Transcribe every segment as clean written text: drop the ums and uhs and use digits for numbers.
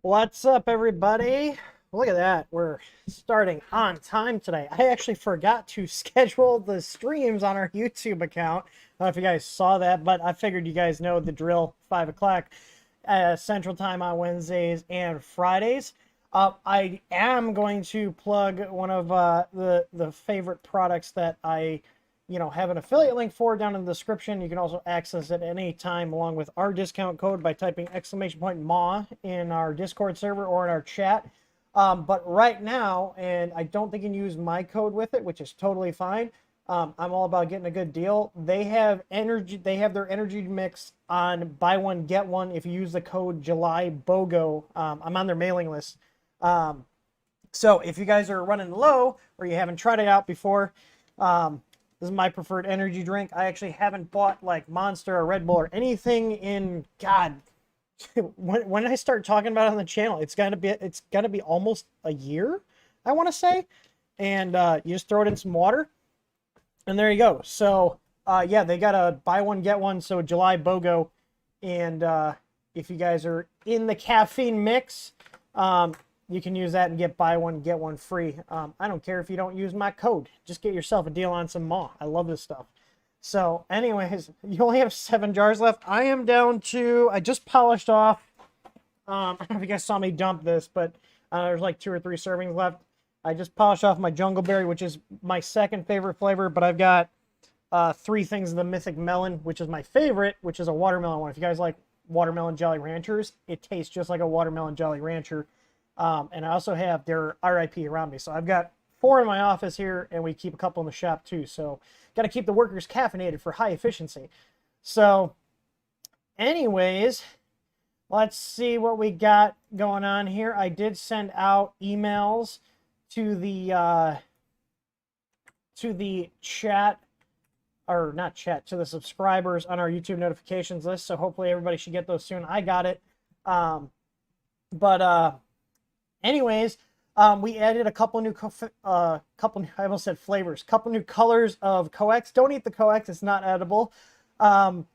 What's up, everybody? Look at that. We're starting on time today. I actually forgot to schedule the streams on our YouTube account. I don't know if you guys saw that, but I figured you guys know the drill. 5 o'clock Central Time on Wednesdays and Fridays. I am going to plug one of the favorite products that I have an affiliate link for down in the description. You can also access it any time along with our discount code by typing !MA in our Discord server or in our chat. But right now, and I don't think you can use my code with it, which is totally fine. I'm all about getting a good deal. They have their energy mix on buy one get one if you use the code JulyBOGO. I'm on their mailing list. So if you guys are running low or you haven't tried it out before, this is my preferred energy drink. I actually haven't bought like Monster or Red Bull or anything in, God, when I start talking about it on the channel, it's gotta be almost a year, I want to say. And you just throw it in some water, and there you go. So yeah, they got a buy one get one, so JulyBOGO. And if you guys are in the caffeine mix, you can use that and get buy one get one free. I don't care if you don't use my code. Just get yourself a deal on some MAW. I love this stuff. So anyways, you only have 7 jars left. I am down to, I just polished off, I don't know if you guys saw me dump this, but there's like 2 or 3 servings left. I just polished off my Jungle Berry, which is my second favorite flavor, but I've got 3 things of the Mythic Melon, which is my favorite, which is a watermelon one. If you guys like watermelon Jolly Ranchers, it tastes just like a watermelon Jolly Rancher. And I also have their RIP around me. So I've got 4 in my office here, and we keep a couple in the shop too. So got to keep the workers caffeinated for high efficiency. So anyways, let's see what we got going on here. I did send out emails to the chat, or not chat, to the subscribers on our YouTube notifications list. So hopefully everybody should get those soon. I got it. Anyways, we added a couple new, I almost said flavors, couple new colors of coax. Don't eat the coax, it's not edible.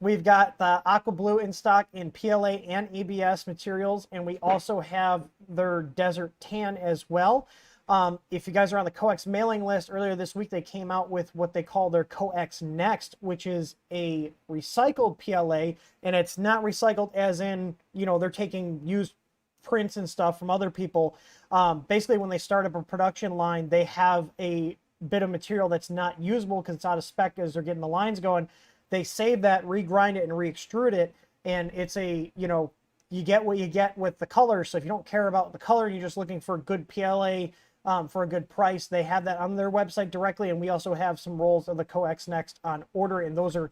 We've got the Aqua Blue in stock in PLA and ABS materials, and we also have their Desert Tan as well. If you guys are on the coax mailing list, earlier this week they came out with what they call their coax Next, which is a recycled PLA, and it's not recycled as in, they're taking used prints and stuff from other people. Basically, when they start up a production line, they have a bit of material that's not usable because it's out of spec as they're getting the lines going. They save that, regrind it, and re-extrude it, and it's a, you get what you get with the color. So if you don't care about the color, you're just looking for good PLA for a good price, they have that on their website directly, and we also have some rolls of the coax Next on order, and those are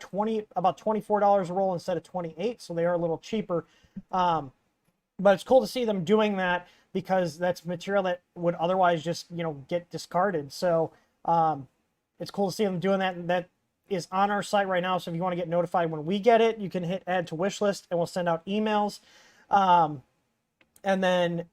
about $24 a roll instead of $28, so they are a little cheaper. But it's cool to see them doing that because that's material that would otherwise just, get discarded. So it's cool to see them doing that. And that is on our site right now. So if you want to get notified when we get it, you can hit add to wish list and we'll send out emails. And then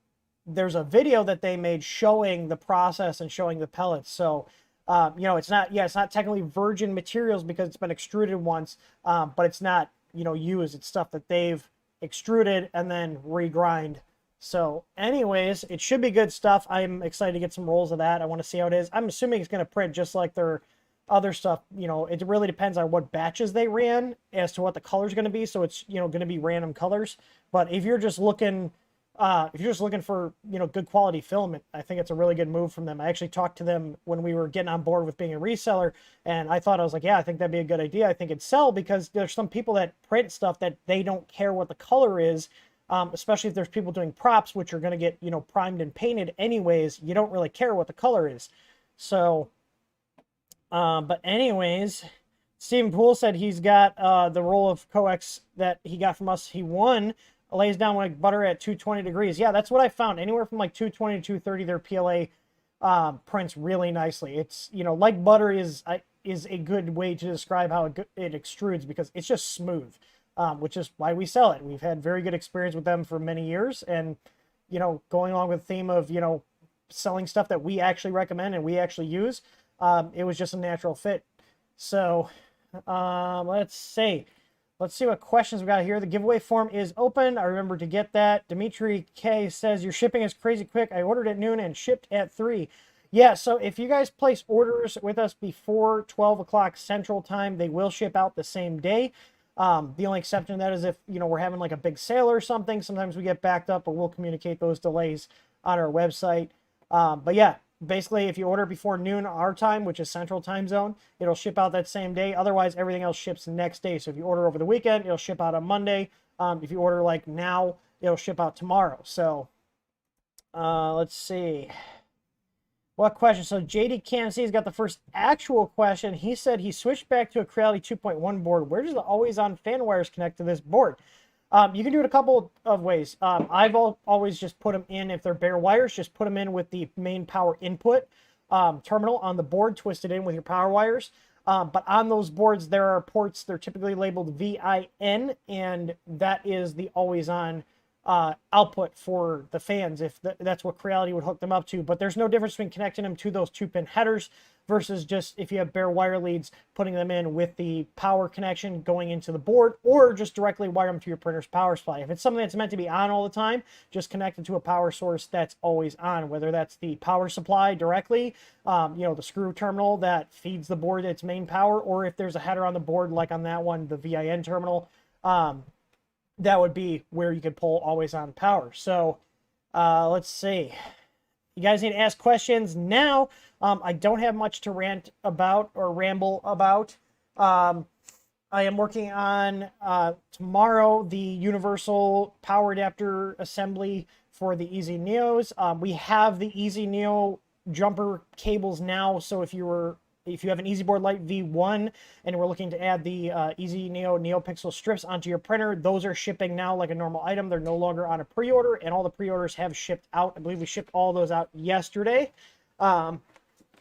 there's a video that they made showing the process and showing the pellets. So, it's not technically virgin materials because it's been extruded once, but it's not, used. It's stuff that they've extruded and then regrind. So anyways, it should be good stuff. I'm excited to get some rolls of that. I want to see how it is. I'm assuming it's going to print just like their other stuff. It really depends on what batches they ran as to what the color is going to be. So it's, going to be random colors. But if you're just looking if you're just looking for, you know, good quality filament, I think it's a really good move from them. I actually talked to them when we were getting on board with being a reseller, and I was like, yeah, I think that'd be a good idea. I think it'd sell, because there's some people that print stuff that they don't care what the color is, especially if there's people doing props, which are going to get, you know, primed and painted anyways. You don't really care what the color is. So, but anyways, Stephen Poole said he's got the roll of coax that he got from us. He won. Lays down like butter at 220 degrees. Yeah, that's what I found. Anywhere from like 220 to 230, their PLA prints really nicely. It's, you know, like butter is a good way to describe how it extrudes, because it's just smooth, which is why we sell it. We've had very good experience with them for many years, and, you know, going along with the theme of, you know, selling stuff that we actually recommend and we actually use, it was just a natural fit. So let's see what questions we got here. The giveaway form is open. I remember to get that. Dimitri K says, your shipping is crazy quick. I ordered at noon and shipped at 3. Yeah, so if you guys place orders with us before 12 o'clock Central Time, they will ship out the same day. The only exception to that is if, you know, we're having like a big sale or something. Sometimes we get backed up, but we'll communicate those delays on our website. But yeah, basically, if you order before noon our time, which is Central Time Zone, it'll ship out that same day. Otherwise, everything else ships the next day. So if you order over the weekend, it'll ship out on Monday. If you order like now, it'll ship out tomorrow. So let's see. What question? So JD Cancy's got the first actual question. He said he switched back to a Creality 2.1 board. Where does the always-on fan wires connect to this board? You can do it a couple of ways. I've always just put them in, if they're bare wires, just put them in with the main power input terminal on the board, twisted in with your power wires. But on those boards, there are ports, they're typically labeled VIN, and that is the always-on output for the fans, if that's what Creality would hook them up to. But there's no difference between connecting them to those 2-pin headers versus just, if you have bare wire leads, putting them in with the power connection going into the board, or just directly wire them to your printer's power supply. If it's something that's meant to be on all the time, just connect it to a power source that's always on, whether that's the power supply directly, you know, the screw terminal that feeds the board its main power, or if there's a header on the board, like on that one, the VIN terminal, that would be where you could pull always on power. So let's see. You guys need to ask questions now. I don't have much to rant about or ramble about. I am working on tomorrow the universal power adapter assembly for the Easy Neos. We have the Easy Neo jumper cables now, so if you have an EasyBoard Lite V1 and we're looking to add the Easy Neo Neopixel strips onto your printer, those are shipping now like a normal item. They're no longer on a pre-order, and all the pre-orders have shipped out. I believe we shipped all those out yesterday.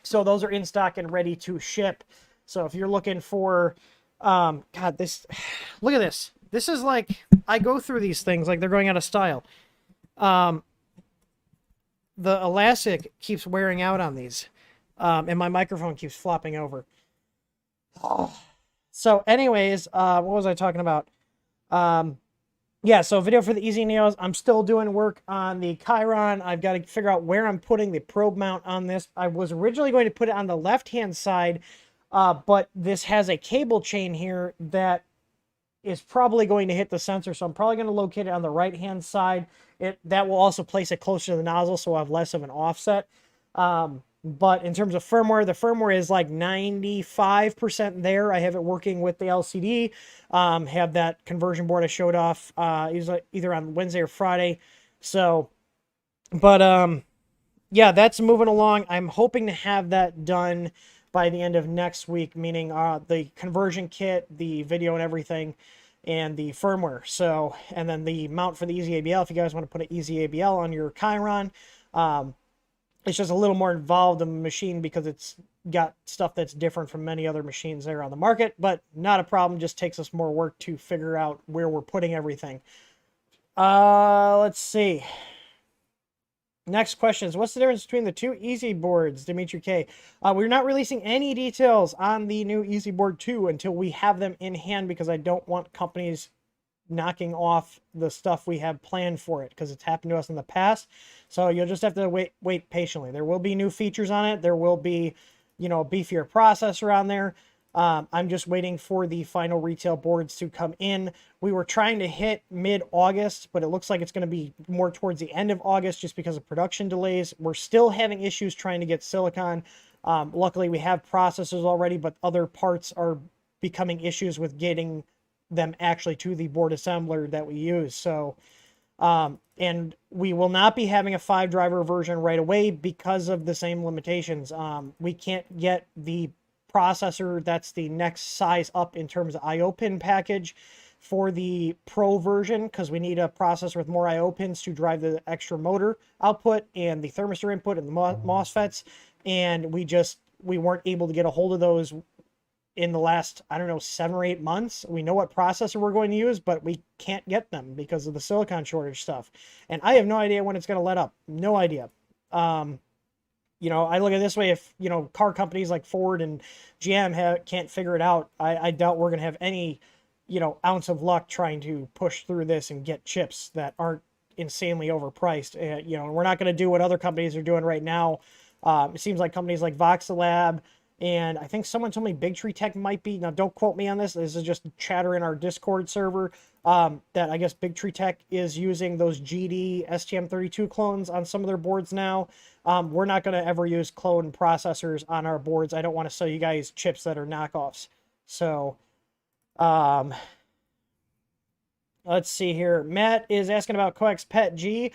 So those are in stock and ready to ship. So if you're looking for, God, look at this. This is like, I go through these things like they're going out of style. The elastic keeps wearing out on these. And my microphone keeps flopping over. So anyways, what was I talking about? Yeah, so video for the Easy Neos. I'm still doing work on the Chiron. I've got to figure out where I'm putting the probe mount on this. I was originally going to put it on the left-hand side, but this has a cable chain here that is probably going to hit the sensor, so I'm probably going to locate it on the right-hand side. That will also place it closer to the nozzle, so I'll have less of an offset. But in terms of firmware, the firmware is like 95% there. I have it working with the LCD. Have that conversion board I showed off either on Wednesday or Friday. So, but yeah, that's moving along. I'm hoping to have that done by the end of next week, meaning the conversion kit, the video and everything, and the firmware. So, and then the mount for the Easy ABL, if you guys want to put an Easy ABL on your Chiron. It's just a little more involved in the machine because it's got stuff that's different from many other machines that are on the market, but not a problem. Just takes us more work to figure out where we're putting everything. Let's see. Next question is, what's the difference between the two Easy boards, Dimitri K? We're not releasing any details on the new Easy Board 2 until we have them in hand, because I don't want companies knocking off the stuff we have planned for it, because it's happened to us in the past. So you'll just have to wait patiently. There will be new features on it. There will be, you know, a beefier processor on there. I'm just waiting for the final retail boards to come in. We were trying to hit mid-August, but it looks like it's going to be more towards the end of August just because of production delays. We're still having issues trying to get silicon. Luckily, we have processors already, but other parts are becoming issues with getting them actually to the board assembler that we use. So, and we will not be having a 5-driver version right away because of the same limitations. We can't get the processor that's the next size up in terms of IO pin package for the Pro version, because we need a processor with more IO pins to drive the extra motor output and the thermistor input and the MOSFETs, and we weren't able to get a hold of those in the last, I don't know, 7 or 8 months. We know what processor we're going to use, but we can't get them because of the silicon shortage stuff, and I have no idea when it's going to let up. No idea. You know, I look at it this way, if, you know, car companies like Ford and GM can't figure it out, I doubt we're going to have any, you know, ounce of luck trying to push through this and get chips that aren't insanely overpriced. You know, we're not going to do what other companies are doing right now. It seems like companies like Voxelab, and I think someone told me Big Tree Tech might be, now don't quote me on this, this is just chatter in our Discord server, that I guess Big Tree Tech is using those GD STM32 clones on some of their boards now. We're not going to ever use clone processors on our boards. I don't want to sell you guys chips that are knockoffs. So, let's see here. Matt is asking about Coax PET G.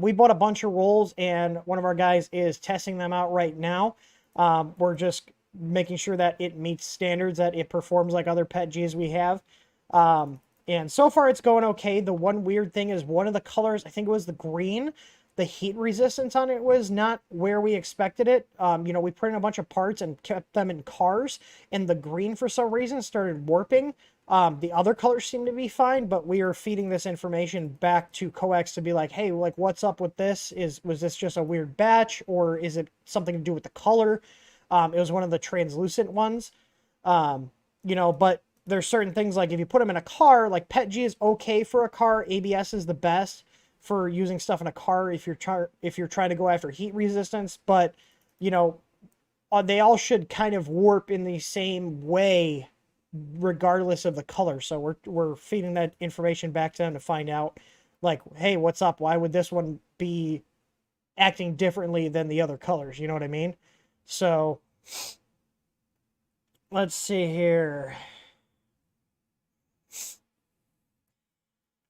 We bought a bunch of rolls, and one of our guys is testing them out right now. We're just making sure that it meets standards, that it performs like other PET Gs we have. And so far it's going okay. The one weird thing is one of the colors, I think it was the green, the heat resistance on it was not where we expected it. You know, we put in a bunch of parts and kept them in cars, and the green for some reason started warping. The other colors seem to be fine, but we are feeding this information back to Coax to be like, hey, like, what's up with this? Was this just a weird batch, or is it something to do with the color? It was one of the translucent ones. You know, but there's certain things, like if you put them in a car, like PET G is okay for a car. ABS is the best for using stuff in a car if you're trying to go after heat resistance. But, you know, they all should kind of warp in the same way regardless of the color. So we're feeding that information back to them to find out, like, hey, what's up? Why would this one be acting differently than the other colors? You know what I mean? So let's see here.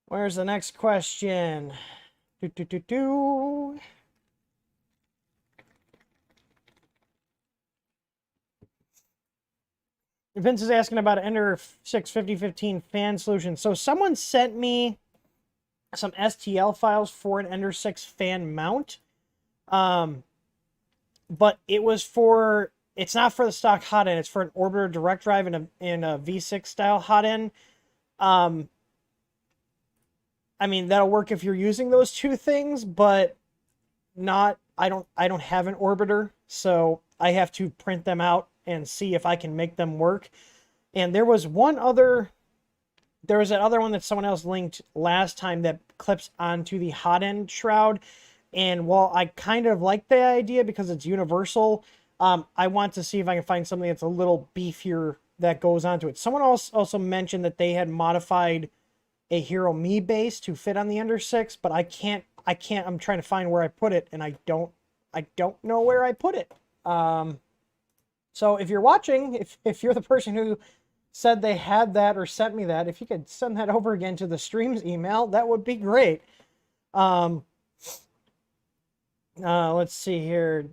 Where's the next question? Vince is asking about an Ender 6 5015 fan solution. So someone sent me some STL files for an Ender 6 fan mount. But it was for, it's not for the stock hot end. It's for an Orbiter direct drive in a V6 style hot end. I mean, that'll work if you're using those two things, but not, I don't have an Orbiter, so I have to print them out and see if I can make them work. And there was that other one that someone else linked last time that clips onto the hot end shroud. And while I kind of like the idea because it's universal, I want to see if I can find something that's a little beefier that goes onto it. Someone else also mentioned that they had modified a Hero Me base to fit on the Ender 6, but I can't, I'm trying to find where I put it, and I don't know where I put it. So if you're watching, if you're the person who said they had that or sent me that, if you could send that over again to the stream's email, that would be great. Let's see here.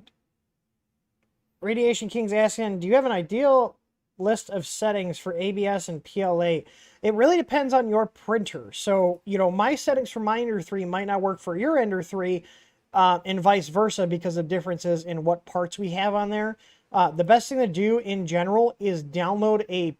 Radiation King's asking, do you have an ideal list of settings for ABS and PLA? It really depends on your printer. So, you know, my settings for my Ender 3 might not work for your Ender 3, and vice versa, because of differences in what parts we have on there. The best thing to do in general is download a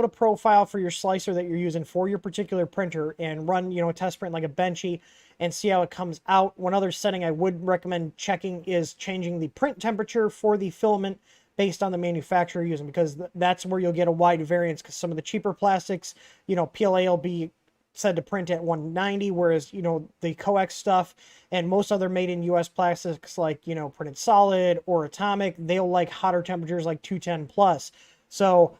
profile for your slicer that you're using for your particular printer and run, you know, a test print like a Benchy and see how it comes out. One other setting I would recommend checking is changing the print temperature for the filament based on the manufacturer you're using, because that's where you'll get a wide variance, because some of the cheaper plastics, you know, PLA will be said to print at 190, whereas, you know, the Coax stuff and most other made in US plastics like, you know, Printed Solid or Atomic, they'll like hotter temperatures like 210 plus. So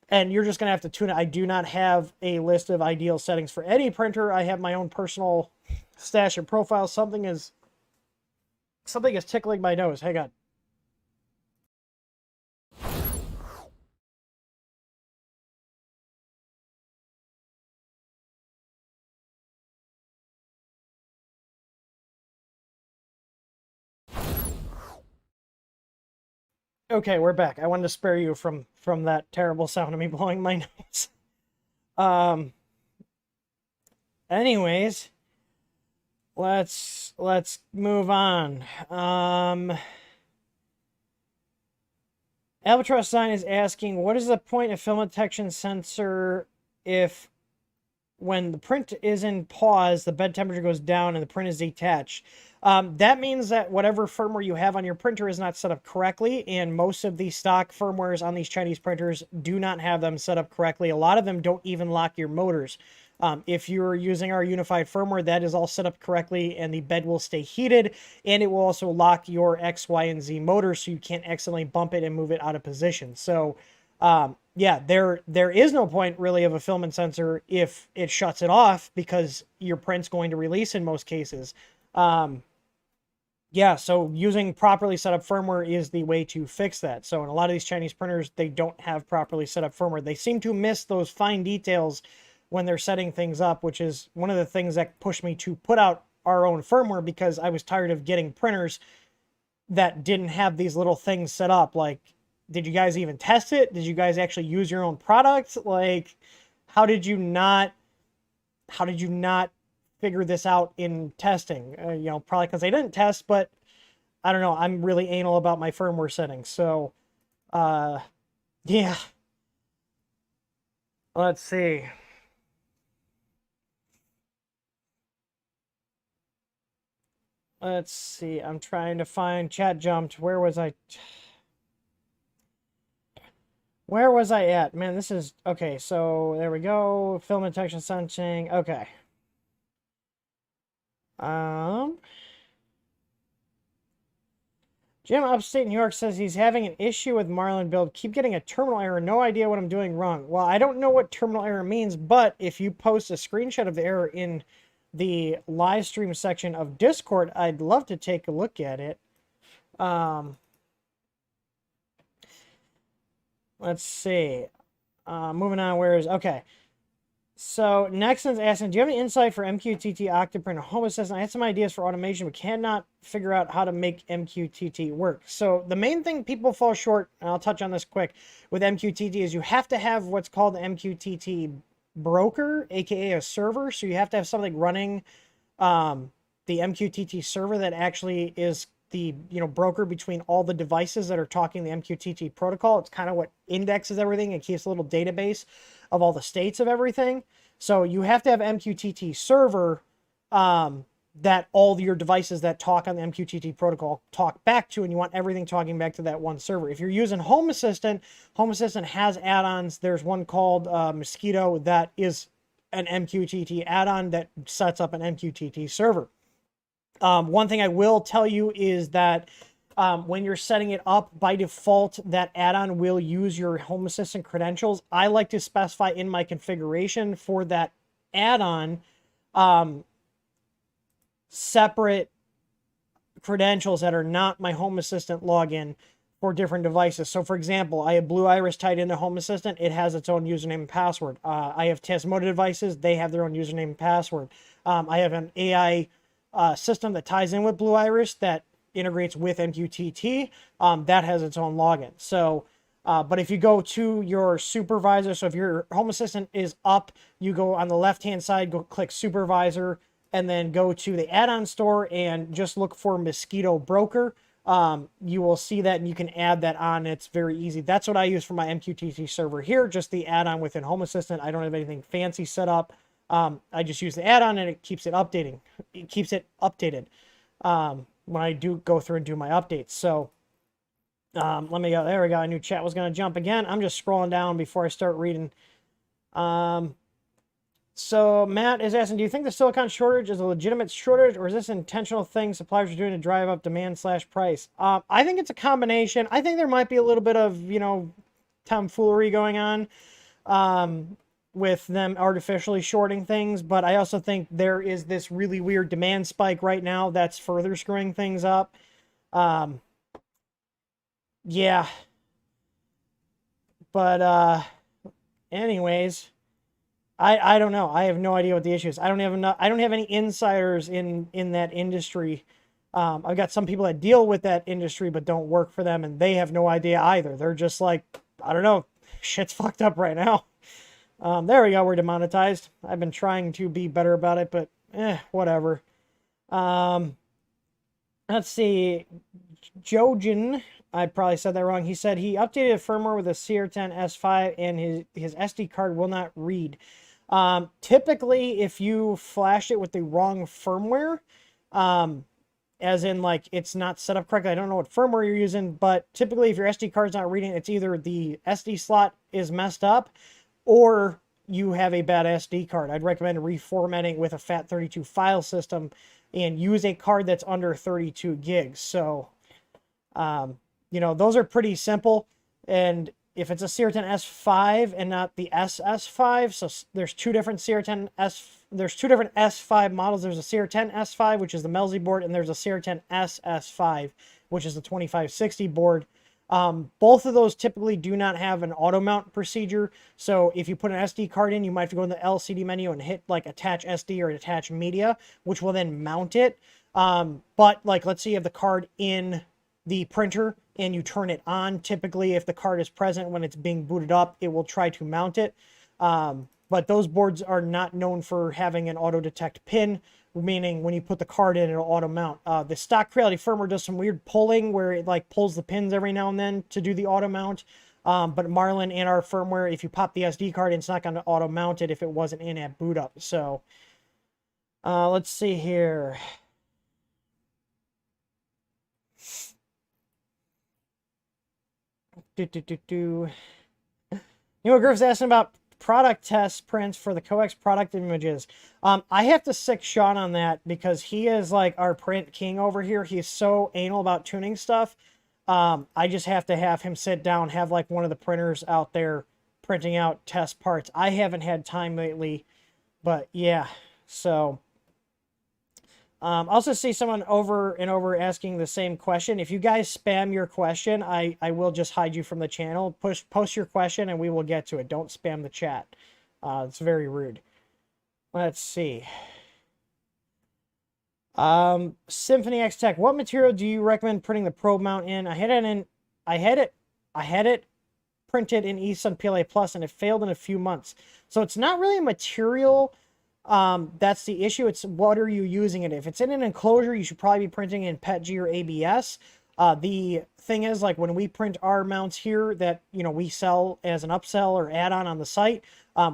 and you're just going to have to tune it. I do not have a list of ideal settings for any printer. I have my own personal stash and profile. Something is tickling my nose. Hang on. Okay, we're back. I wanted to spare you from that terrible sound of me blowing my nose. Anyways, let's move on. Albatross Sign is asking, what is the point of film detection sensor if when the print is in pause, the bed temperature goes down and the print is detached? That means that whatever firmware you have on your printer is not set up correctly, and most of the stock firmwares on these Chinese printers do not have them set up correctly. A lot of them don't even lock your motors. If you're using our unified firmware, that is all set up correctly, and the bed will stay heated, and it will also lock your X, Y, and Z motors, so you can't accidentally bump it and move it out of position. So, yeah, there is no point really of a filament sensor if it shuts it off, because your print's going to release in most cases. Yeah, so using properly set up firmware is the way to fix that. So in a lot of these Chinese printers, they don't have properly set up firmware. They seem to miss those fine details when they're setting things up, which is one of the things that pushed me to put out our own firmware, because I was tired of getting printers that didn't have these little things set up. Like, did you guys even test it? Did you guys actually use your own product? Like, how did you not figure this out in testing? You know, probably because they didn't test, but I don't know. I'm really anal about my firmware settings. So, yeah. Let's see. Let's see. I'm trying to find chat jumped. Where was I? Where was I at? Man, this is... Okay, so there we go. Film detection sensing. Okay. Jim upstate New York says he's having an issue with Marlin build. Keep getting a terminal error. No idea what I'm doing wrong. Well, I don't know what terminal error means, but if you post a screenshot of the error in the live stream section of Discord, I'd love to take a look at it. Let's see. Moving on, okay. So Nexon's asking, do you have any insight for MQTT Octoprint or Home Assistant? I had some ideas for automation, but cannot figure out how to make MQTT work. So the main thing people fall short, and I'll touch on this quick, with MQTT is you have to have what's called the MQTT broker, aka a server. So you have to have something running the MQTT server that actually is the broker between all the devices that are talking the MQTT protocol. It's kind of what indexes everything and keeps a little database of all the states of everything. So you have to have MQTT server that all your devices that talk on the MQTT protocol talk back to, and you want everything talking back to that one server. If you're using Home Assistant has add-ons. There's one called Mosquito that is an MQTT add-on that sets up an MQTT server. One thing I will tell you is that when you're setting it up, by default, that add-on will use your Home Assistant credentials. I like to specify in my configuration for that add-on separate credentials that are not my Home Assistant login for different devices. So, for example, I have Blue Iris tied into Home Assistant. It has its own username and password. I have Tasmota devices. They have their own username and password. I have an AI system that ties in with Blue Iris that integrates with MQTT, that has its own login. So, but if you go to your supervisor, so if your Home Assistant is up, you go on the left-hand side, go click Supervisor, and then go to the add-on store and just look for Mosquito Broker. You will see that, and you can add that on. It's very easy. That's what I use for my MQTT server here, just the add-on within Home Assistant. I don't have anything fancy set up. I just use the add-on, and it keeps it updating. It keeps it updated when I do go through and do my updates. So let me go. There we go. I knew chat was going to jump again. I'm just scrolling down before I start reading. So Matt is asking, do you think the silicon shortage is a legitimate shortage, or is this an intentional thing suppliers are doing to drive up demand/price? I think it's a combination. I think there might be a little bit of, tomfoolery going on. with them artificially shorting things, but I also think there is this really weird demand spike right now that's further screwing things up. Yeah. But anyways, I don't know. I have no idea what the issue is. I don't have any insiders in that industry. I've got some people that deal with that industry but don't work for them, and they have no idea either. They're just like, I don't know, shit's fucked up right now. There we go, we're demonetized. I've been trying to be better about it, but whatever. Let's see. Jojen, I probably said that wrong. He said he updated firmware with a CR10 S5 and his SD card will not read. Typically, if you flash it with the wrong firmware, as in like it's not set up correctly, I don't know what firmware you're using, but typically if your SD card's not reading, it's either the SD slot is messed up or you have a bad SD card. I'd recommend reformatting with a FAT32 file system and use a card that's under 32 gigs. So, you know, those are pretty simple. And if it's a CR10 S5 and not the SS5, so there's two different there's two different S5 models. There's a CR10 S5, which is the Melzi board, and there's a CR10 SS5, which is the 2560 board. Both of those typically do not have an auto mount procedure. So if you put an SD card in, you might have to go in the LCD menu and hit like attach SD or attach media, which will then mount it. But like, let's say you have the card in the printer and you turn it on. Typically, if the card is present when it's being booted up, it will try to mount it. But those boards are not known for having an auto detect pin, meaning when you put the card in, it'll auto mount. The stock Creality firmware does some weird pulling where it like pulls the pins every now and then to do the auto mount. But Marlin and our firmware, if you pop the SD card, it's not going to auto mount it if it wasn't in at boot up. So let's see here. Griff's asking about product test prints for the coax product images. I have to sick Sean on that because he is like our print king over here. He's so anal about tuning stuff. I just have to have him sit down, have like one of the printers out there printing out test parts. I haven't had time lately, but yeah. So also see someone over and over asking the same question. If you guys spam your question, I will just hide you from the channel. Post your question and we will get to it. Don't spam the chat. It's very rude. Let's see. Symphony X Tech. What material do you recommend printing the probe mount in? I had it printed in eSun PLA Plus and it failed in a few months. So it's not really a material. That's the issue. It's what are you using it? If it's in an enclosure, you should probably be printing in PETG or ABS. The thing is, like when we print our mounts here that, you know, we sell as an upsell or add-on on the site,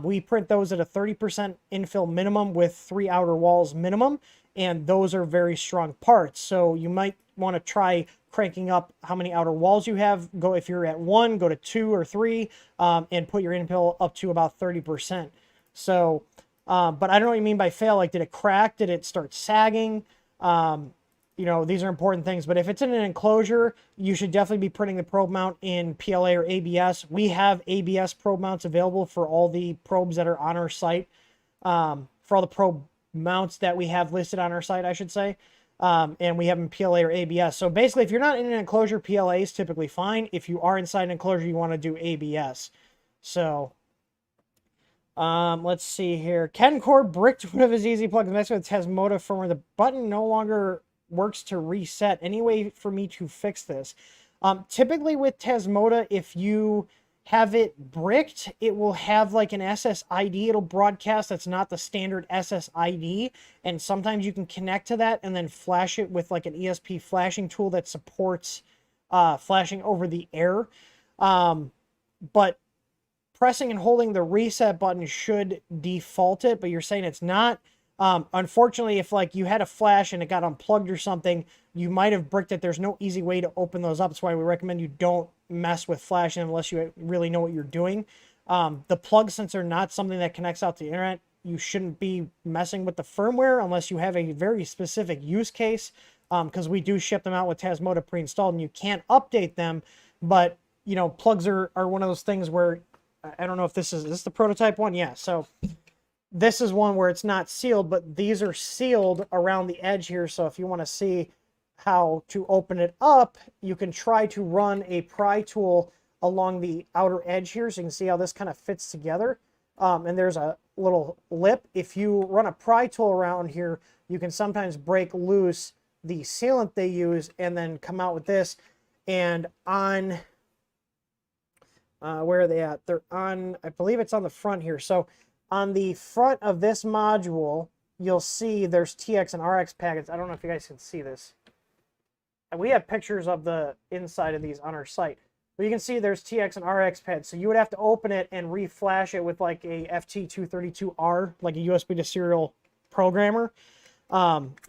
we print those at a 30% infill minimum with 3 outer walls minimum, and those are very strong parts. So you might want to try cranking up how many outer walls you have. Go, if you're at 1, go to 2 or 3, and put your infill up to about 30%. So but I don't know what you mean by fail. Like, did it crack? Did it start sagging? You know, these are important things. But if it's in an enclosure, you should definitely be printing the probe mount in PLA or ABS. We have ABS probe mounts available for all the probes that are on our site. For all the probe mounts that we have listed on our site, I should say. And we have them PLA or ABS. So basically, if you're not in an enclosure, PLA is typically fine. If you are inside an enclosure, you want to do ABS. So let's see here. Ken Core bricked one of his easy plugs messing with Tasmota firmware. The button no longer works to reset. Any way for me to fix this? Typically with Tasmota, if you have it bricked, it will have like an SSID it'll broadcast that's not the standard SSID, and sometimes you can connect to that and then flash it with like an ESP flashing tool that supports flashing over the air. But pressing and holding the reset button should default it, but you're saying it's not. Unfortunately, if like you had a flash and it got unplugged or something, you might have bricked it. There's no easy way to open those up. That's why we recommend you don't mess with flashing unless you really know what you're doing. The plugs, since they're not something that connects out to the internet, you shouldn't be messing with the firmware unless you have a very specific use case, because we do ship them out with Tasmota pre-installed and you can't update them. But, you know, plugs are one of those things where I don't know if this is the prototype one? Yeah, so this is one where it's not sealed, but these are sealed around the edge here. So if you want to see how to open it up, you can try to run a pry tool along the outer edge here, so you can see how this kind of fits together. And there's a little lip. If you run a pry tool around here, you can sometimes break loose the sealant they use and then come out with this. And on where are they at? They're on, I believe it's on the front here. So on the front of this module, you'll see there's TX and RX packets. I don't know if you guys can see this. And we have pictures of the inside of these on our site. But you can see there's TX and RX pads. So you would have to open it and reflash it with like a FT232R, like a USB to serial programmer,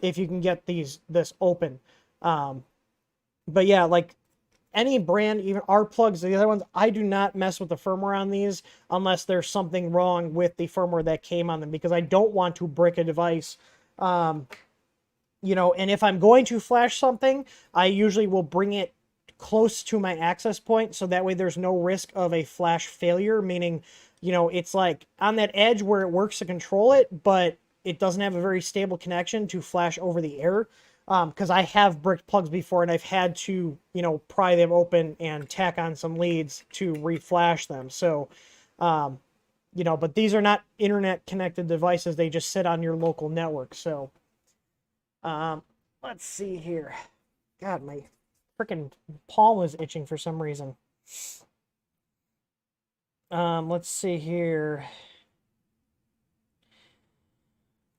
if you can get this open. But yeah, like any brand, even our plugs, the other ones, I do not mess with the firmware on these unless there's something wrong with the firmware that came on them, because I don't want to brick a device. You know, and if I'm going to flash something, I usually will bring it close to my access point, so that way there's no risk of a flash failure, meaning, you know, it's like on that edge where it works to control it, but it doesn't have a very stable connection to flash over the air. Because I have bricked plugs before and I've had to, you know, pry them open and tack on some leads to reflash them. So, you know, but these are not internet connected devices. They just sit on your local network. So, let's see here. God, my freaking palm was itching for some reason. Let's see here.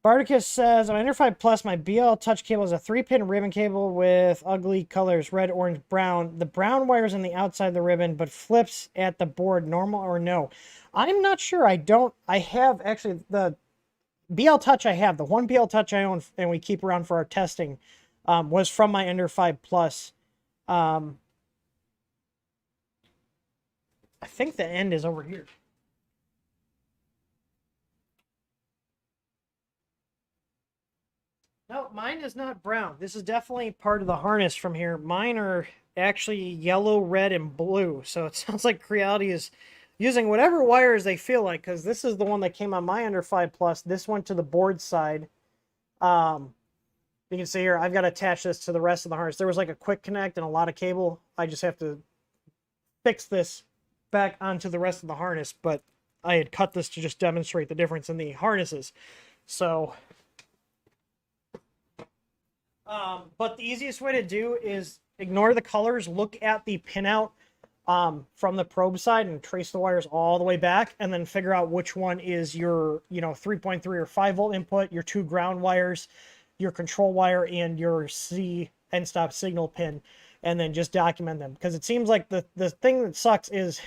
Barticus says, on Ender 5 Plus, my BL Touch cable is a 3-pin ribbon cable with ugly colors, red, orange, brown. The brown wire is on the outside of the ribbon, but flips at the board, normal or no? I'm not sure. I have, actually, the BL Touch I have, the one BL Touch I own and we keep around for our testing, was from my Ender 5 Plus. I think the end is over here. No, mine is not brown. This is definitely part of the harness from here. Mine are actually yellow, red, and blue. So it sounds like Creality is using whatever wires they feel like, because this is the one that came on my Under 5 Plus. This went to the board side. You can see here, I've got to attach this to the rest of the harness. There was like a quick connect and a lot of cable. I just have to fix this back onto the rest of the harness, but I had cut this to just demonstrate the difference in the harnesses. So... but the easiest way to do is ignore the colors, look at the pinout from the probe side and trace the wires all the way back, and then figure out which one is your, you know, 3.3 or 5 volt input, your 2 ground wires, your control wire, and your C end stop signal pin, and then just document them. Because it seems like the thing that sucks is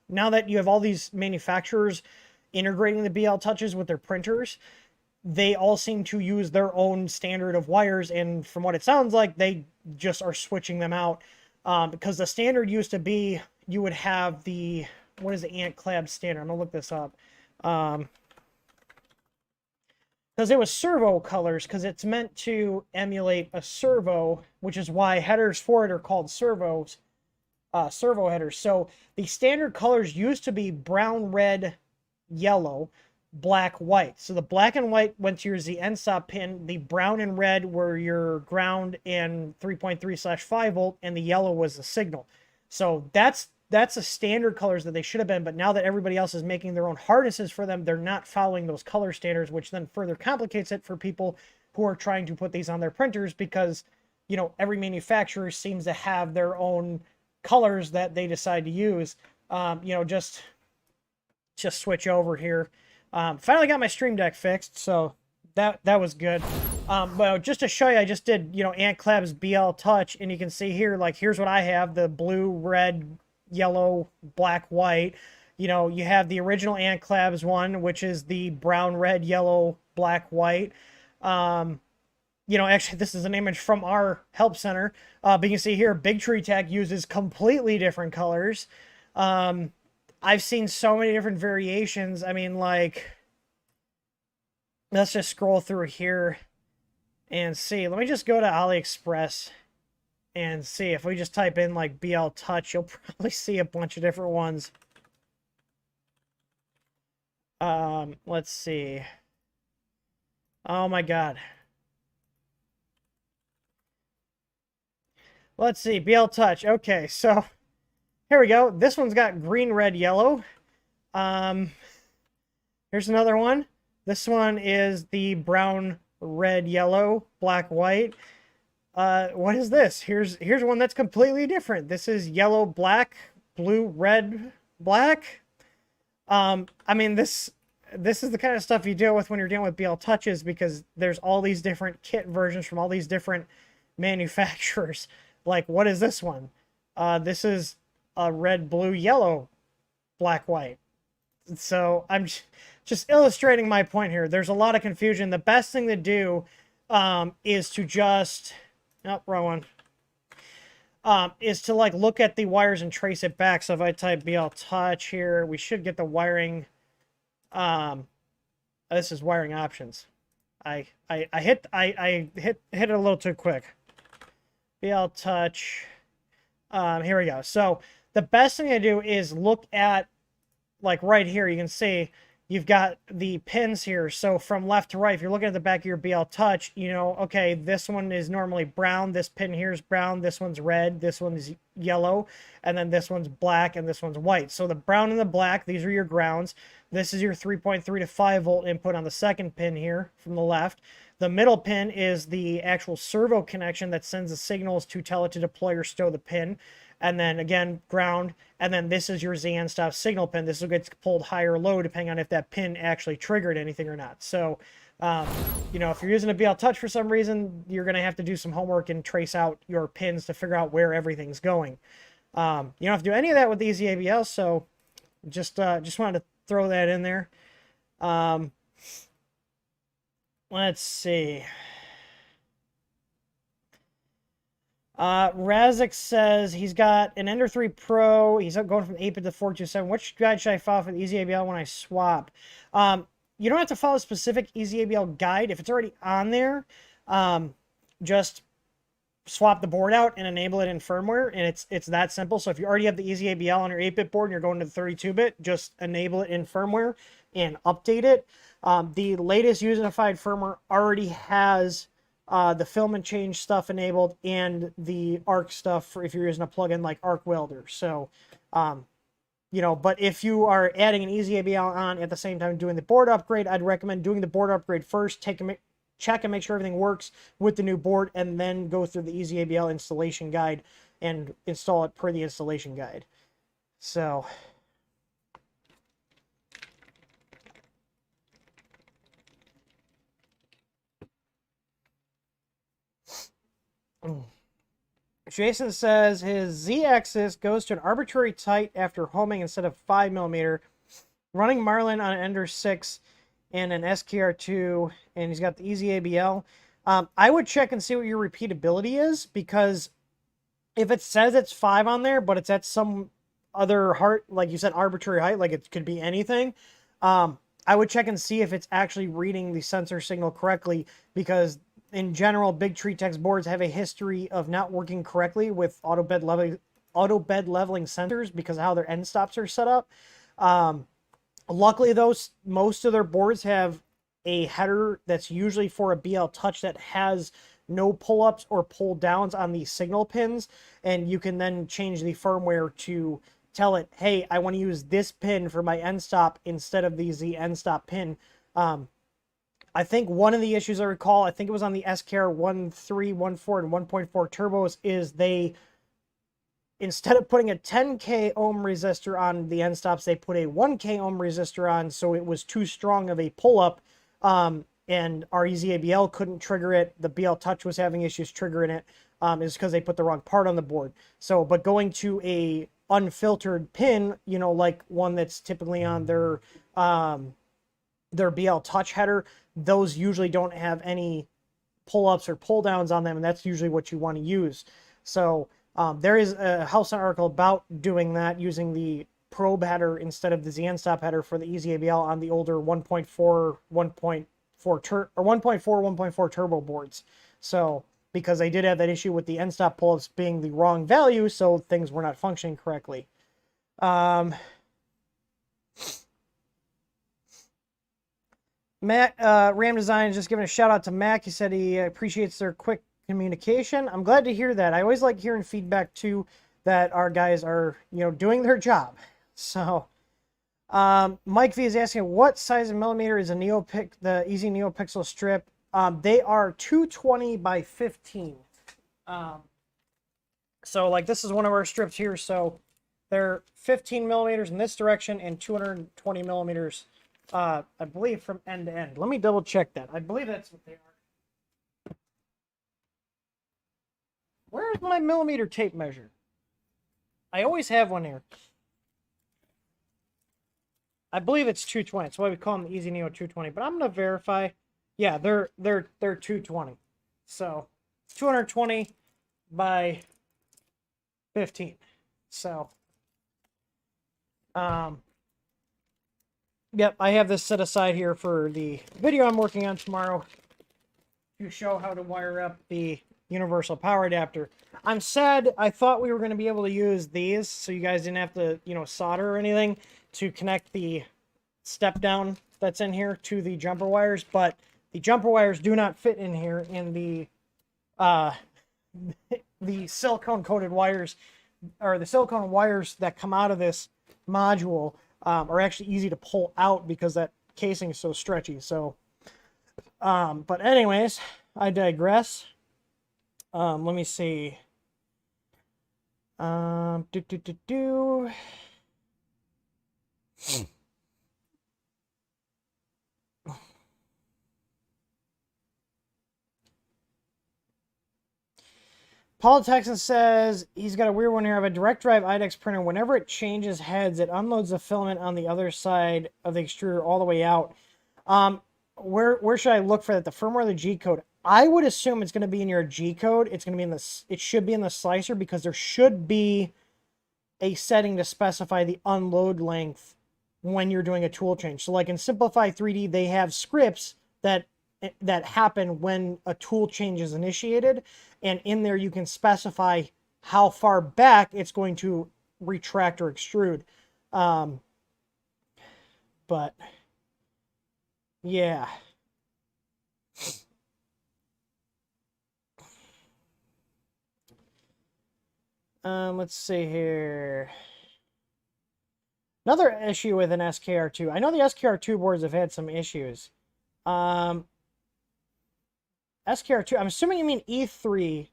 now that you have all these manufacturers integrating the BL Touches with their printers, they all seem to use their own standard of wires, and from what it sounds like, they just are switching them out. Because the standard used to be, you would have the, what is the Ant-Clab standard? I'm going to look this up. Because it was servo colors, because it's meant to emulate a servo, which is why headers for it are called servos, servo headers. So the standard colors used to be brown, red, yellow, black, white. So the black and white went to your Z end stop pin. The brown and red were your ground and 3.3/5 volt, and the yellow was the signal. So that's the standard colors that they should have been. But now that everybody else is making their own harnesses for them, they're not following those color standards, which then further complicates it for people who are trying to put these on their printers, because, you know, every manufacturer seems to have their own colors that they decide to use. You know, just switch over here. Finally got my Stream Deck fixed, so that was good. But just to show you, I just did, you know, Ant-Clab's BL Touch, and you can see here, like, here's what I have: the blue, red, yellow, black, white. You know, you have the original Ant-Clab's one, which is the brown, red, yellow, black, white. You know, actually, this is an image from our help center. But you can see here, Big Tree Tech uses completely different colors. I've seen so many different variations. I mean, like, let's just scroll through here and see. Let me just go to AliExpress and see. If we just type in, like, BL Touch, you'll probably see a bunch of different ones. Let's see. Oh my God. Let's see, BL Touch. Okay, so here we go. This one's got green, red, yellow. Um, Here's another one. This one is the brown, red, yellow, black, white. What is this? Here's one that's completely different. This is yellow, black, blue, red, black. I mean, this is the kind of stuff you deal with when you're dealing with BL Touches, because there's all these different kit versions from all these different manufacturers. Like, what is this one? This is a red, blue, yellow, black, white. So I'm just illustrating my point here. There's a lot of confusion. The best thing to do is to just... Oh, wrong one. Is to like look at the wires and trace it back. So if I type BL Touch here, we should get the wiring. This is wiring options. I hit it a little too quick. BL Touch. Here we go. So the best thing to do is look at, like right here, you can see you've got the pins here. So from left to right, if you're looking at the back of your BL Touch, you know, okay, this one is normally brown, this pin here is brown, this one's red, this one's yellow, and then this one's black, and this one's white. So the brown and the black, these are your grounds. This is your 3.3 to 5 volt input on the second pin here from the left. The middle pin is the actual servo connection that sends the signals to tell it to deploy or stow the pin. And then again, ground, and then this is your ZN stop signal pin. This will get pulled high or low depending on if that pin actually triggered anything or not. So, you know, if you're using a BL Touch for some reason, you're going to have to do some homework and trace out your pins to figure out where everything's going. You don't have to do any of that with the Easy ABL, so just wanted to throw that in there. Let's see. Razik says he's got an Ender 3 Pro. He's going from 8-bit to 427. Which guide should I follow for the Easy ABL when I swap? You don't have to follow a specific Easy ABL guide. If it's already on there, just swap the board out and enable it in firmware, and it's that simple. So if you already have the Easy ABL on your 8-bit board and you're going to the 32-bit, just enable it in firmware and update it. The latest unified firmware already has the filament change stuff enabled and the arc stuff for if you're using a plugin like Arc Welder. So, you know, but if you are adding an Easy ABL on at the same time doing the board upgrade, I'd recommend doing the board upgrade first, check and make sure everything works with the new board, and then go through the Easy ABL installation guide and install it per the installation guide. So... Jason says his Z-axis goes to an arbitrary tight after homing instead of 5mm, running Marlin on an Ender 6 and an SKR2, and he's got the Easy ABL. I would check and see what your repeatability is, because if it says it's 5 on there, but it's at some other like you said, arbitrary height, like it could be anything, I would check and see if it's actually reading the sensor signal correctly, because in general, big tree text boards have a history of not working correctly with auto bed leveling sensors because of how their end stops are set up. Luckily, though, most of their boards have a header that's usually for a BL Touch that has no pull-ups or pull-downs on the signal pins, and you can then change the firmware to tell it, hey, I want to use this pin for my end stop instead of the end stop pin. I think one of the issues I recall, I think it was on the SKR 1.3, 1.4, and 1.4 turbos, is they, instead of putting a 10K ohm resistor on the end stops, they put a 1K ohm resistor on, so it was too strong of a pull-up, and our Easy ABL couldn't trigger it. The BL Touch was having issues triggering it, is because they put the wrong part on the board. So, but going to a unfiltered pin, you know, like one that's typically on their BL Touch header, those usually don't have any pull-ups or pull-downs on them, and that's usually what you want to use. So there is a House article about doing that, using the probe header instead of the ZN stop header for the Easy ABL on the older 1.4, 1.4 turbo boards. So because they did have that issue with the end stop pull-ups being the wrong value, so things were not functioning correctly. Matt, Ram Design, just giving a shout out to Mac. He said he appreciates their quick communication. I'm glad to hear that. I always like hearing feedback too, that our guys are, doing their job. So, Mike V is asking, what size of millimeter is the Easy Neopixel strip? They are 220 by 15. So like this is one of our strips here. So they're 15 millimeters in this direction and 220 millimeters, I believe, from end to end. Let me double check that. I believe that's what they are. Where's my millimeter tape measure? I always have one here. I believe it's 220. That's why we call them the Easy Neo 220. But I'm gonna verify. Yeah, they're 220. So 220 by 15. So yep, I have this set aside here for the video I'm working on tomorrow to show how to wire up the universal power adapter. I'm sad. I thought we were going to be able to use these so you guys didn't have to, solder or anything to connect the step down that's in here to the jumper wires, but the jumper wires do not fit in here, and the silicone coated wires, or the silicone wires that come out of this module, are actually easy to pull out because that casing is so stretchy. So but anyways, I digress. Let me see. Paul Texan says he's got a weird one here. I have a direct drive Idex printer. Whenever it changes heads, it unloads the filament on the other side of the extruder all the way out. Where should I look for that? The firmware or the G code? I would assume it's going to be in your G code. It's going to be in it should be in the slicer, because there should be a setting to specify the unload length when you're doing a tool change. So like in Simplify 3D, they have scripts that happen when a tool change is initiated, and in there you can specify how far back it's going to retract or extrude. But yeah. Let's see here. Another issue with an SKR2. I know the SKR2 boards have had some issues. SKR2, I'm assuming you mean E3,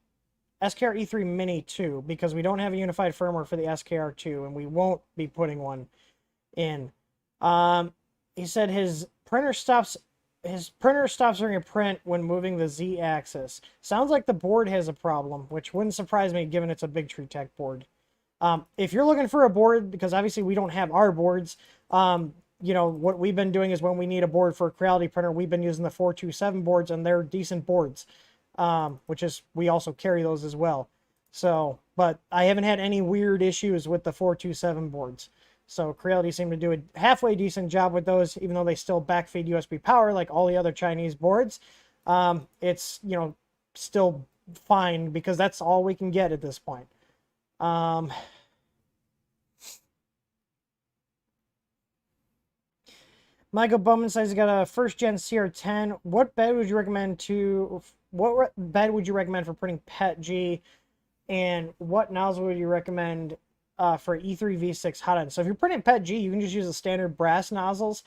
SKR E3 Mini 2, because we don't have a unified firmware for the SKR2, and we won't be putting one in. He said his printer stops doing a print when moving the Z-axis. Sounds like the board has a problem, which wouldn't surprise me given it's a Big Tree Tech board. If you're looking for a board, because obviously we don't have our boards, what we've been doing is when we need a board for a Creality printer, we've been using the 427 boards, and they're decent boards, which is, we also carry those as well. So, but I haven't had any weird issues with the 427 boards. So Creality seemed to do a halfway decent job with those, even though they still backfeed USB power like all the other Chinese boards. It's, still fine, because that's all we can get at this point. Michael Bowman says he got a first gen CR10. What bed would you recommend for printing PET-G, and what nozzle would you recommend for E3 V6 hot end? So if you're printing PET-G, you can just use the standard brass nozzles.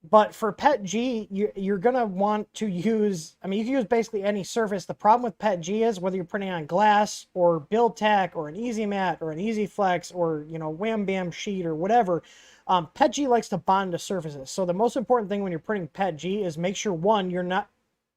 But for PET-G, you're going to want to use, you can use basically any surface. The problem with PET-G is whether you're printing on glass or Build Tack or an Easy Mat or an Easy Flex or, Wham Bam sheet or whatever, PET-G likes to bond to surfaces. So the most important thing when you're printing PET-G is make sure, one, you're not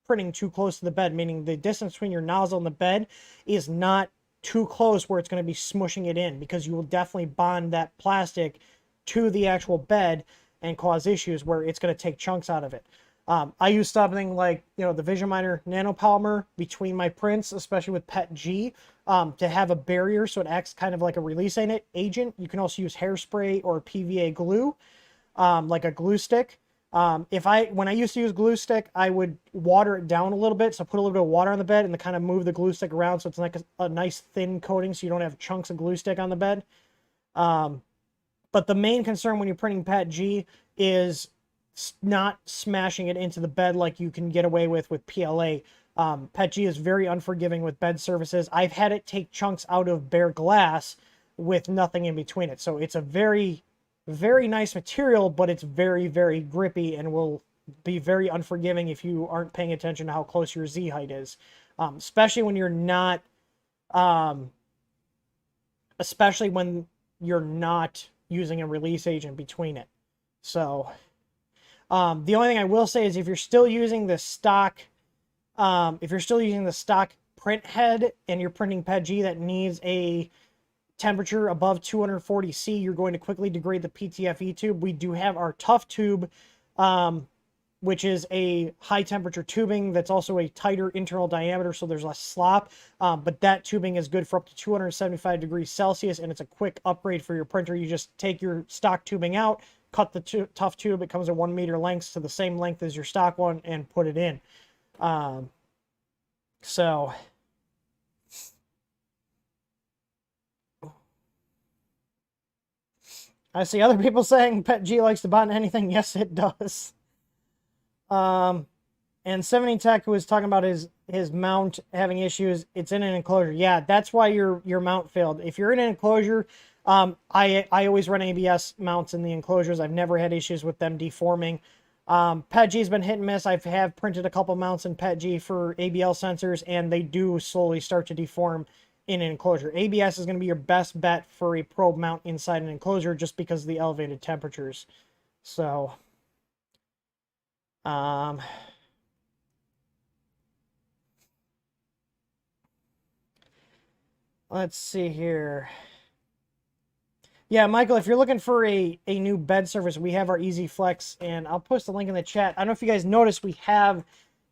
printing too close to the bed, meaning the distance between your nozzle and the bed is not too close where it's going to be smushing it in, because you will definitely bond that plastic to the actual bed and cause issues where it's going to take chunks out of it. I use something like, the Vision Miner nanopolymer between my prints, especially with PET-G, to have a barrier so it acts kind of like a release agent. You can also use hairspray or PVA glue, like a glue stick. When I used to use glue stick, I would water it down a little bit. So put a little bit of water on the bed and then kind of move the glue stick around so it's like a nice thin coating so you don't have chunks of glue stick on the bed. But the main concern when you're printing PET-G is not smashing it into the bed like you can get away with PLA. PETG is very unforgiving with bed surfaces. I've had it take chunks out of bare glass with nothing in between it. So it's a very, very nice material, but it's very, very grippy and will be very unforgiving if you aren't paying attention to how close your Z height is. Especially when you're not, using a release agent between it. So, the only thing I will say is if you're still using the stock, print head and you're printing PETG that needs a temperature above 240°C, you're going to quickly degrade the PTFE tube. We do have our tough tube, which is a high temperature tubing that's also a tighter internal diameter, so there's less slop. But that tubing is good for up to 275 degrees Celsius, and it's a quick upgrade for your printer. You just take your stock tubing out, cut the tough tube. It comes at 1 meter lengths to the same length as your stock one, and put it in. So I see other people saying PETG likes to bond anything. Yes, it does. And 70 Tech, who was talking about his mount having issues, it's in an enclosure. Yeah, that's why your mount failed. If you're in an enclosure, I always run ABS mounts in the enclosures. I've never had issues with them deforming. PETG's been hit and miss. I have printed a couple mounts in PETG for ABL sensors, and they do slowly start to deform in an enclosure. ABS is going to be your best bet for a probe mount inside an enclosure just because of the elevated temperatures. So, let's see here. Yeah, Michael, if you're looking for a new bed surface, we have our Easy Flex, and I'll post a link in the chat. I don't know if you guys noticed, we have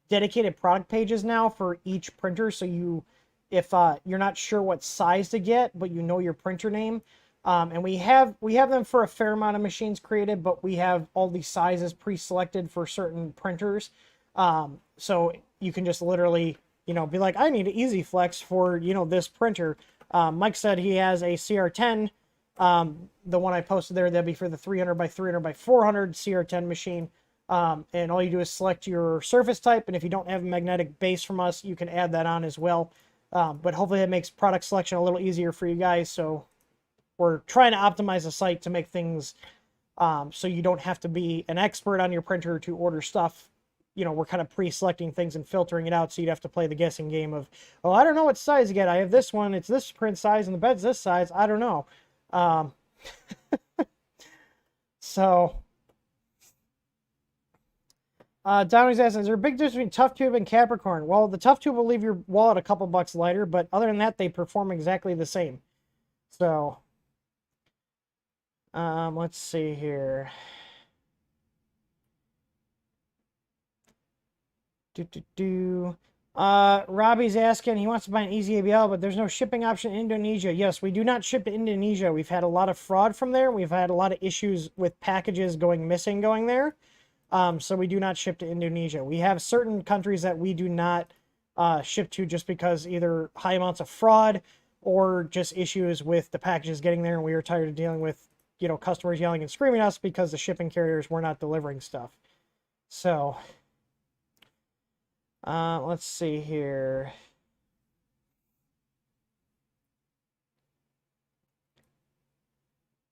dedicated product pages now for each printer, so if you're not sure what size to get, but you know your printer name, and we have them for a fair amount of machines created, but we have all these sizes pre-selected for certain printers, so you can just literally, be like, I need an Easy Flex for, this printer. Mike said he has a CR10. The one I posted there, that'd be for the 300 by 300 by 400 CR10 machine. And all you do is select your surface type, and if you don't have a magnetic base from us, you can add that on as well. But hopefully that makes product selection a little easier for you guys. So we're trying to optimize the site to make things so you don't have to be an expert on your printer to order stuff. We're kind of pre-selecting things and filtering it out, so you'd have to play the guessing game of, oh, I don't know what size to get. I have this one, it's this print size, and the bed's this size. I don't know. So, Downey's asking, is there a big difference between tough tube and Capricorn? Well, the tough tube will leave your wallet a couple bucks lighter, but other than that, they perform exactly the same. So, let's see here. Robbie's asking, he wants to buy an Easy ABL, but there's no shipping option in Indonesia. Yes, we do not ship to Indonesia. We've had a lot of fraud from there. We've had a lot of issues with packages going missing going there. So we do not ship to Indonesia. We have certain countries that we do not ship to just because either high amounts of fraud or just issues with the packages getting there, and we are tired of dealing with, customers yelling and screaming at us because the shipping carriers were not delivering stuff. So, let's see here.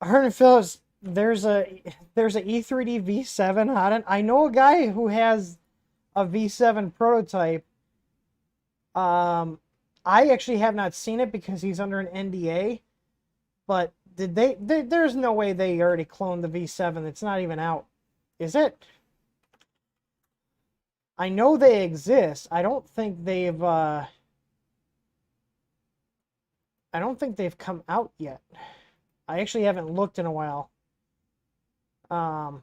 Hernan Phillips, there's a E3D V7 hot. I know a guy who has a V7 prototype. I actually have not seen it because he's under an NDA. But there's no way they already cloned the V7. It's not even out. Is it? I know they exist. I don't think they've come out yet. I actually haven't looked in a while. I'm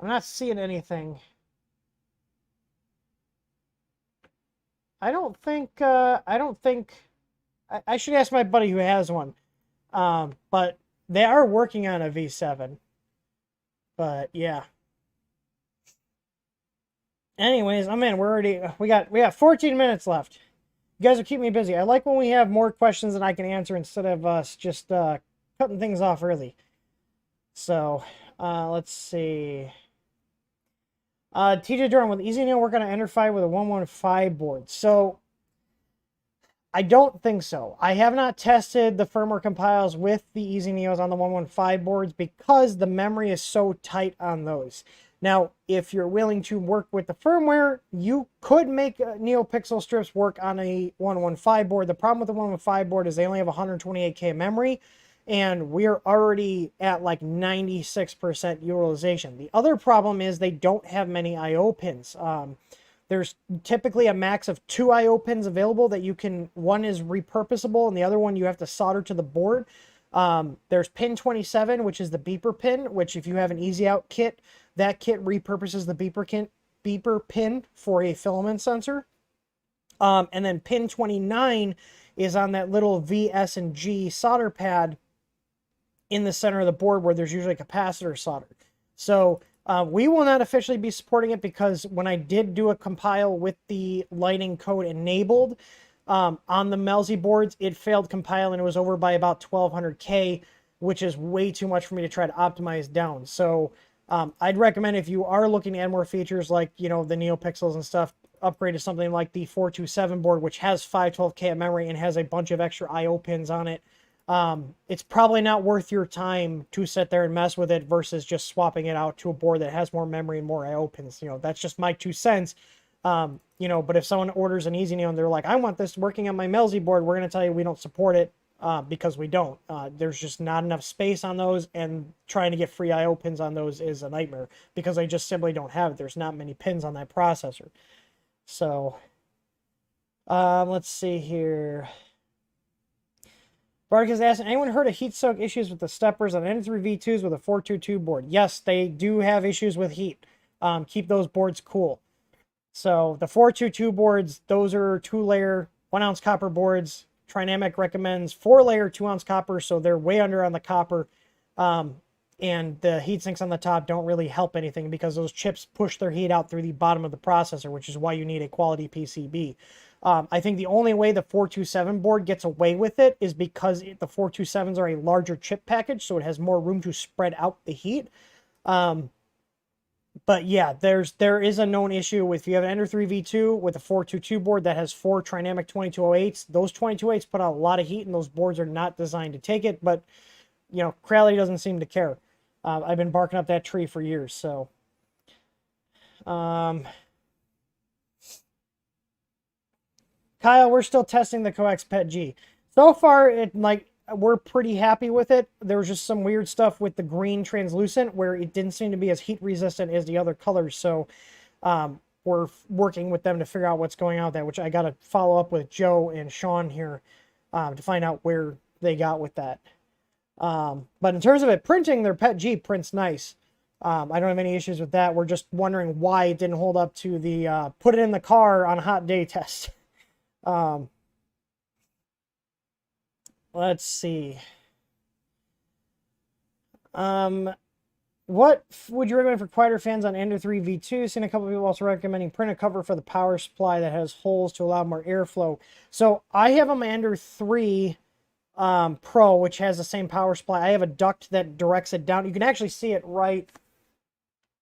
not seeing anything. I should ask my buddy who has one. But they are working on a V7. But yeah. Anyways, I'm in. We got 14 minutes left. You guys are keeping me busy. I like when we have more questions than I can answer instead of us just cutting things off early. So, let's see. TJ Durham, with Easy Neo, we're going to enter 5 with a 115 board. So, I don't think so. I have not tested the firmware compiles with the Easy Neos on the 115 boards because the memory is so tight on those. Now, if you're willing to work with the firmware, you could make Neopixel strips work on a 115 board. The problem with the 115 board is they only have 128K memory, and we're already at like 96% utilization. The other problem is they don't have many I/O pins. There's typically a max of 2 I/O pins available that you can, one is repurposable and the other one you have to solder to the board. There's pin 27, which is the beeper pin, which if you have an easy out kit, that kit repurposes the beeper pin for a filament sensor. And then pin 29 is on that little V, S, and G solder pad in the center of the board where there's usually capacitor soldered. So we will not officially be supporting it because when I did do a compile with the lighting code enabled on the Melzi boards, it failed compile and it was over by about 1200K, which is way too much for me to try to optimize down. So I'd recommend if you are looking to add more features like, you know, the Neopixels and stuff, upgrade to something like the 427 board, which has 512K of memory and has a bunch of extra I/O pins on it. It's probably not worth your time to sit there and mess with it versus just swapping it out to a board that has more memory and more I/O pins. You know, that's just my 2 cents. You know, but if someone orders an Easy Neo and they're like, I want this working on my Melzi board, we're going to tell you we don't support it because we don't. There's just not enough space on those, and trying to get free I/O pins on those is a nightmare because they just simply don't have it. There's not many pins on that processor. So, let's see here. Bark is asking, anyone heard of heat soak issues with the steppers on N3 V2s with a 422 board? Yes, they do have issues with heat. Keep those boards cool. So the 422 boards, those are 2-layer, 1-ounce copper boards. Trinamic recommends 4-layer, 2-ounce copper, so they're way under on the copper. And the heat sinks on the top don't really help anything because those chips push their heat out through the bottom of the processor, which is why you need a quality PCB. I think the only way the 427 board gets away with it is because the 427s are a larger chip package, so it has more room to spread out the heat. But yeah, there is a known issue with if you have an Ender 3 V2 with a 422 board that has 4 Trinamic 2208s. Those 2208s put out a lot of heat, and those boards are not designed to take it. But you know, Crowley doesn't seem to care. I've been barking up that tree for years, so. Kyle, we're still testing the Coax Pet G. So far, we're pretty happy with it. There was just some weird stuff with the green translucent where it didn't seem to be as heat resistant as the other colors. So we're working with them to figure out what's going on with that, which I got to follow up with Joe and Sean here to find out where they got with that. But in terms of it printing, their Pet G prints nice. I don't have any issues with that. We're just wondering why it didn't hold up to the put it in the car on a hot day test. Let's see. What would you recommend for quieter fans on Ender 3 V2? Seen a couple of people also recommending print a cover for the power supply that has holes to allow more airflow. So I have a Ender 3 Pro, which has the same power supply. I have a duct that directs it down. You can actually see it right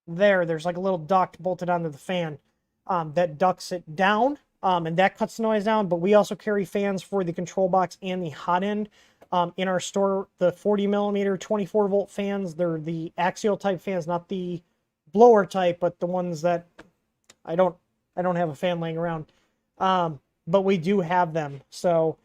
there. There's like a little duct bolted onto the fan that ducts it down. And that cuts the noise down, but we also carry fans for the control box and the hot end in our store. The 40 millimeter 24 volt fans, they're the axial type fans, not the blower type, but the ones that I don't have a fan laying around. But we do have them. So,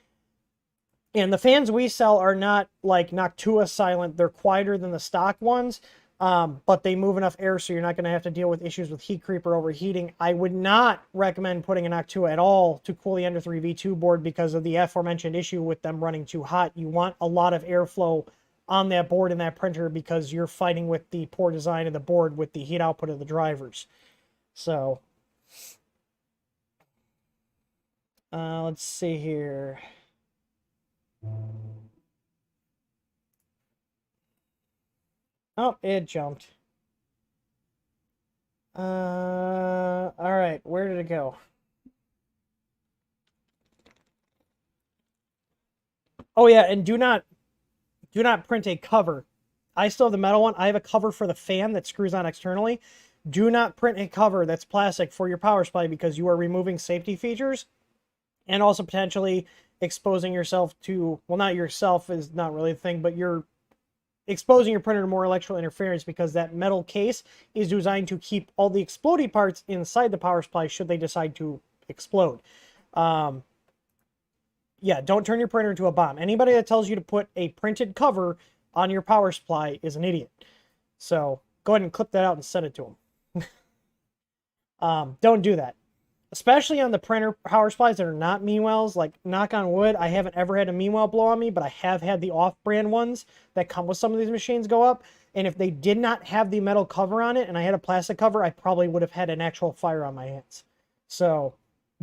and the fans we sell are not like Noctua silent. They're quieter than the stock ones. But they move enough air so you're not going to have to deal with issues with heat creep or overheating. I would not recommend putting an Noctua at all to cool the Ender 3 V2 board because of the aforementioned issue with them running too hot. You want a lot of airflow on that board and that printer because you're fighting with the poor design of the board with the heat output of the drivers. So, let's see here. Oh, it jumped. All right, where did it go? Oh yeah, and do not print a cover I still have the metal one. I have a cover for the fan that screws on externally. Do not print a cover that's plastic for your power supply because you are removing safety features and also potentially exposing yourself to, well, not yourself is not really a thing, but you're exposing your printer to more electrical interference because that metal case is designed to keep all the exploding parts inside the power supply should they decide to explode. Yeah, don't turn your printer into a bomb. Anybody that tells you to put a printed cover on your power supply is an idiot. So go ahead and clip that out and send it to them. Don't do that. Especially on the printer power supplies that are not Meanwells. Like, knock on wood, I haven't ever had a Meanwell blow on me, but I have had the off-brand ones that come with some of these machines go up. And if they did not have the metal cover on it and I had a plastic cover, I probably would have had an actual fire on my hands. So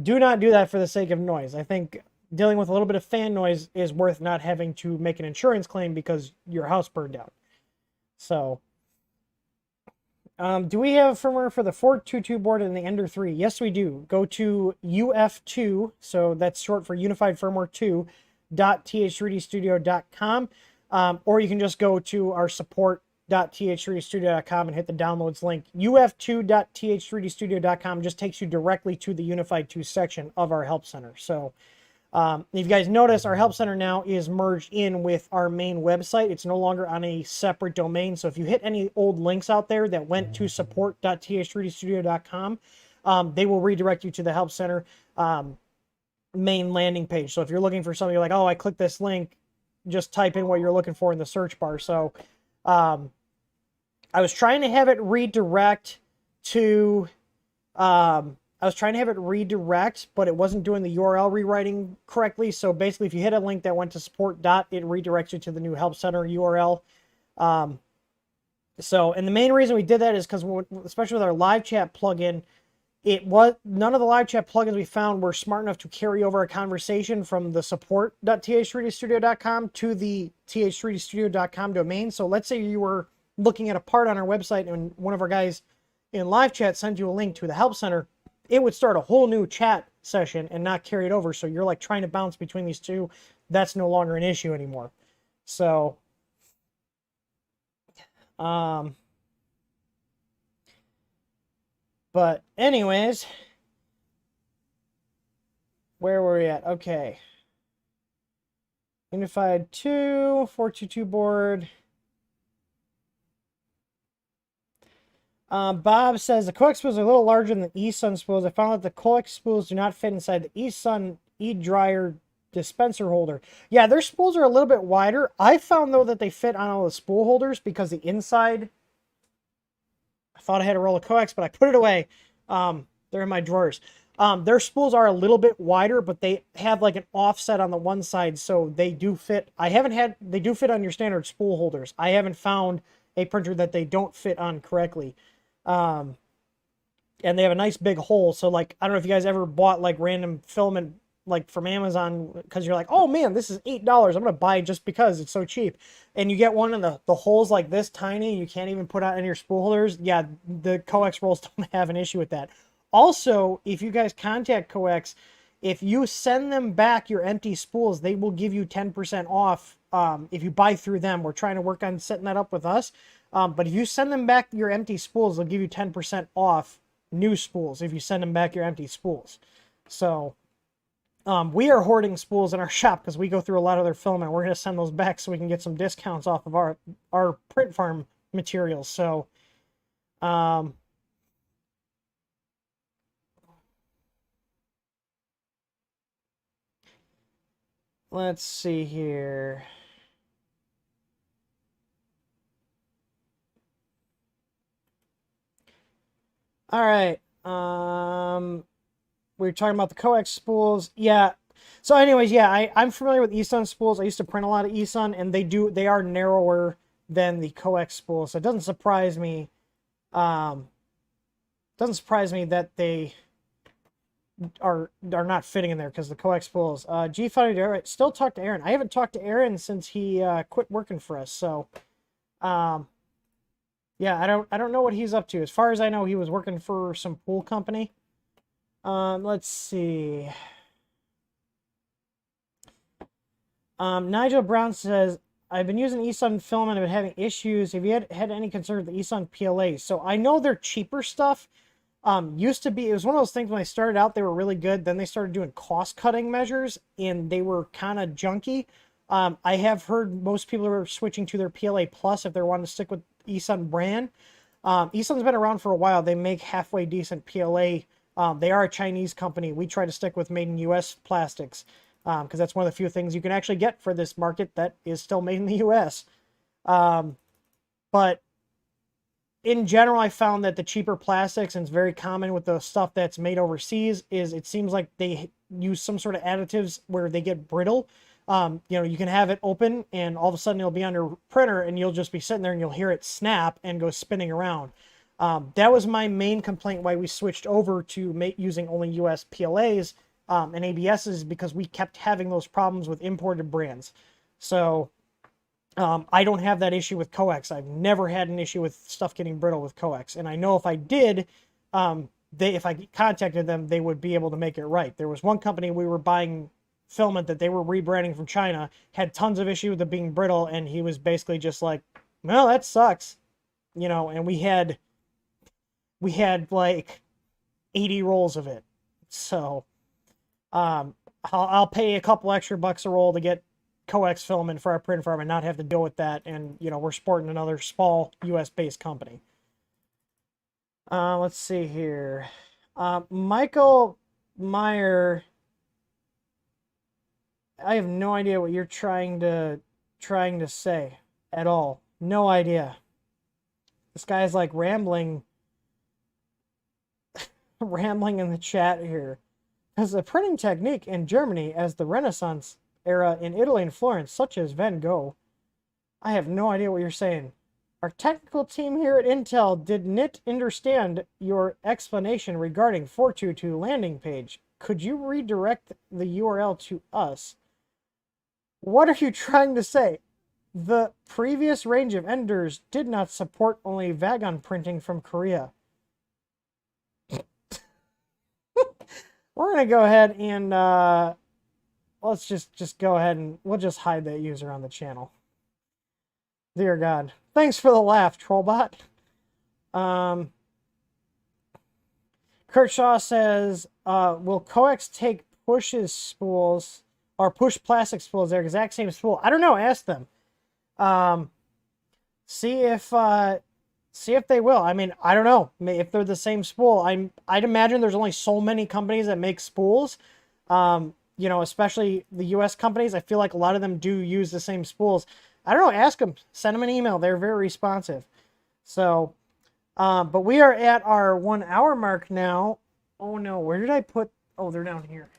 do not do that for the sake of noise. I think dealing with a little bit of fan noise is worth not having to make an insurance claim because your house burned down. So, do we have firmware for the 422 board and the Ender 3? Yes, we do. Go to UF2, so that's short for Unified Firmware 2.th3dstudio.com, or you can just go to our support.th3dstudio.com and hit the downloads link. UF2.th3dstudio.com just takes you directly to the Unified 2 section of our Help Center. So, if you guys notice, our Help Center now is merged in with our main website. It's no longer on a separate domain. So if you hit any old links out there that went to support.th3dstudio.com, they will redirect you to the Help Center main landing page. So if you're looking for something, you're like, oh, I clicked this link, just type in what you're looking for in the search bar. So I was trying to have it redirect to... but it wasn't doing the URL rewriting correctly. So basically, if you hit a link that went to support. It redirects you to the new Help Center URL. And the main reason we did that is because, especially with our live chat plugin, none of the live chat plugins we found were smart enough to carry over a conversation from the support.th3dstudio.com to the th3dstudio.com domain. So let's say you were looking at a part on our website and one of our guys in live chat sent you a link to the Help Center. It would start a whole new chat session and not carry it over. So you're like trying to bounce between these two. That's no longer an issue anymore. So, but anyways, where were we at? Okay. Unified 2, 422 board. Bob says the coax spools are a little larger than the eSun spools. I found that the coax spools do not fit inside the eSun e-dryer dispenser holder. Yeah, their spools are a little bit wider. I found, though, that they fit on all the spool holders because the inside... I thought I had a roll of coax, but I put it away. They're in my drawers. Their spools are a little bit wider, but they have like an offset on the one side, so they do fit. They do fit on your standard spool holders. I haven't found a printer that they don't fit on correctly. And they have a nice big hole. So like, I don't know if you guys ever bought like random filament like from Amazon because you're like, oh man, this is $8. I'm going to buy it just because it's so cheap. And you get one and the hole's like this tiny. You can't even put out any of your spool holders. Yeah, the coax rolls don't have an issue with that. Also, if you guys contact coax, if you send them back your empty spools, they will give you 10% off if you buy through them. We're trying to work on setting that up with us. But if you send them back your empty spools, they'll give you 10% off new spools if you send them back your empty spools. So we are hoarding spools in our shop because we go through a lot of their filament. We're going to send those back so we can get some discounts off of our print farm materials. So let's see here. All right. We were talking about the coax spools. Yeah. So anyways, yeah, I'm familiar with eSun spools. I used to print a lot of eSun, and they are narrower than the coax spools. So it doesn't surprise me. That they are not fitting in there because the coax spools. G Funny, still talk to Aaron. I haven't talked to Aaron since he quit working for us. So, yeah, I don't know what he's up to. As far as I know, he was working for some pool company. Let's see. Nigel Brown says, I've been using eSun filament. I've been having issues. Have you had any concern with the eSun PLA? So I know they're cheaper stuff. Used to be, it was one of those things when they started out, they were really good. Then they started doing cost cutting measures and they were kind of junky. I have heard most people are switching to their PLA Plus if they're wanting to stick with eSun brand. eSun's been around for a while. They make halfway decent PLA. They are a Chinese company. We try to stick with made in US plastics because that's one of the few things you can actually get for this market that is still made in the US. But in general, I found that the cheaper plastics, and it's very common with the stuff that's made overseas, is it seems like they use some sort of additives where they get brittle. You know, you can have it open and all of a sudden it'll be on your printer and you'll just be sitting there and you'll hear it snap and go spinning around. That was my main complaint why we switched over to using only US PLAs and ABSs, because we kept having those problems with imported brands. So I don't have that issue with coax. I've never had an issue with stuff getting brittle with coax. And I know if I did, if I contacted them, they would be able to make it right. There was one company we were buying filament that they were rebranding from China, had tons of issue with it being brittle, and he was basically just like, well, that sucks. You know, and we had like 80 rolls of it. So I'll pay a couple extra bucks a roll to get coax filament for our print farm and not have to deal with that. And, you know, we're supporting another small US-based company. Let's see here. Michael Meyer, I have no idea what you're trying to say at all. No idea. This guy's like rambling in the chat here. As a printing technique in Germany as the Renaissance era in Italy and Florence, such as Van Gogh. I have no idea what you're saying. Our technical team here at Intel did not understand your explanation regarding 422 landing page. Could you redirect the URL to us? What are you trying to say? The previous range of enders did not support only Vagon printing from Korea. We're going to go ahead and let's just go ahead and we'll just hide that user on the channel. Dear God. Thanks for the laugh, Trollbot. Kurt Shaw says, will coax take pushes spools or push plastic spools? They're exact same spool. I don't know. Ask them. See if they will. I mean, I don't know if they're the same spool. I'd imagine there's only so many companies that make spools. You know, especially the US companies. I feel like a lot of them do use the same spools. I don't know. Ask them. Send them an email. They're very responsive. So, but we are at our 1 hour mark now. Oh no, where did I put? Oh, they're down here.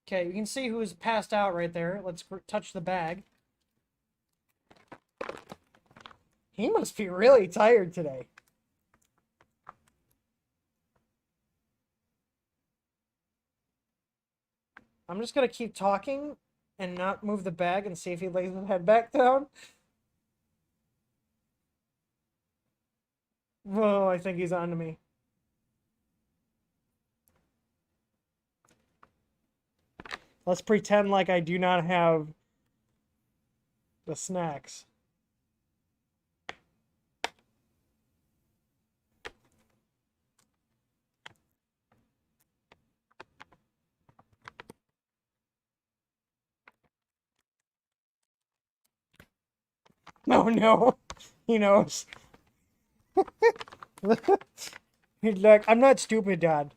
Okay, you can see who's passed out right there. Let's touch the bag. He must be really tired today. I'm just going to keep talking and not move the bag and see if he lays his head back down. Whoa, I think he's on to me. Let's pretend like I do not have the snacks. Oh no, he knows. He's like, I'm not stupid, Dad.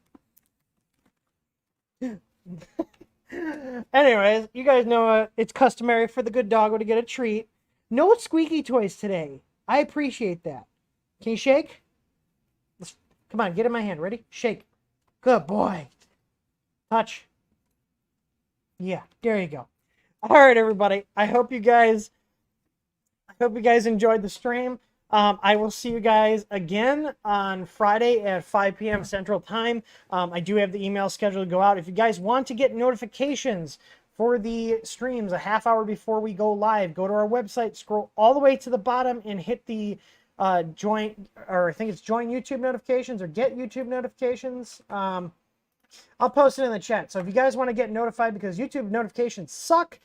Anyways, you guys know it's customary for the good doggo to get a treat. No squeaky toys today. I appreciate that. Can you shake? Come on, get in my hand. Ready? Shake. Good boy. Touch. Yeah, there you go. All right, everybody. I hope you guys enjoyed the stream. I will see you guys again on Friday at 5 p.m. Central Time. I do have the email scheduled to go out. If you guys want to get notifications for the streams a half hour before we go live, go to our website, scroll all the way to the bottom and hit the join, or I think it's join YouTube notifications or get YouTube notifications. I'll post it in the chat. So if you guys want to get notified, because YouTube notifications suck,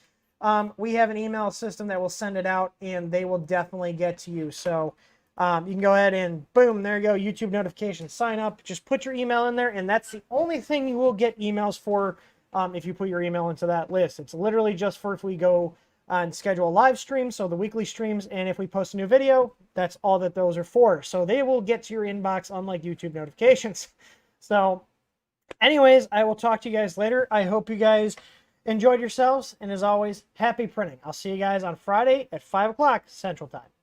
we have an email system that will send it out, and they will definitely get to you. So you can go ahead and boom, there you go, YouTube notifications, sign up, just put your email in there, and that's the only thing you will get emails for if you put your email into that list. It's literally just for if we go and schedule a live stream, so the weekly streams, and if we post a new video, that's all that those are for. So they will get to your inbox, unlike YouTube notifications. So anyways, I will talk to you guys later. I hope you guys enjoyed yourselves, and as always, happy printing. I'll see you guys on Friday at 5 o'clock Central Time.